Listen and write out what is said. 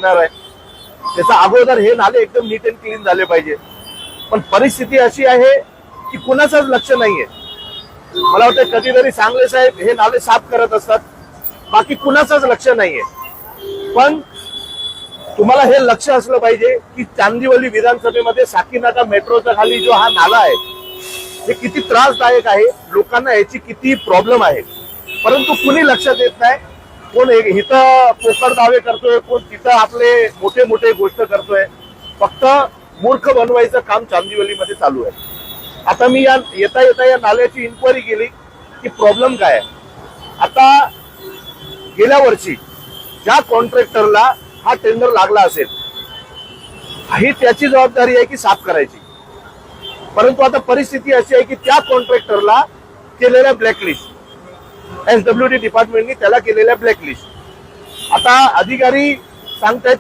येणार आहे, त्याचा अगोदर हे नाले एकदम नीट अँड क्लीन झाले पाहिजे. पण परिस्थिती अशी आहे की कुणाचंच लक्ष नाहीये. मला वाटतं कधीतरी सांगले साहेब हे नाले साफ करत असतात, बाकी कुणाचंच लक्ष नाहीये. पण तुम्हाला हे लक्ष असलं पाहिजे की चांदिवली विधानसभेमध्ये साकीनाका मेट्रोच्या खाली जो हा नाला आहे हे किती त्रासदायक आहे, लोकांना याची किती प्रॉब्लेम आहे, परंतु कुणी लक्षात येत नाही. कोण इथं पोकळ दावे करतोय, कोण तिथं आपले मोठे मोठे गोष्ट करतोय. फक्त मूर्ख बनवायचं काम चांदिवलीमध्ये चालू आहे. आता मी येता येता या नाल्याची इन्क्वायरी केली की प्रॉब्लेम काय आहे. आता गेल्या वर्षी ज्या कॉन्ट्रॅक्टरला हा टेंडर लागला असेल ही त्याची जबाबदारी आहे की साफ करायची. परंतु आता परिस्थिती अशी आहे की त्या कॉन्ट्रॅक्टरला केलेल्या ब्लॅकलिस्ट, SWD डिपार्टमेंटनी त्याला केलेल्या ब्लॅकलिस्ट. आता अधिकारी सांगतायत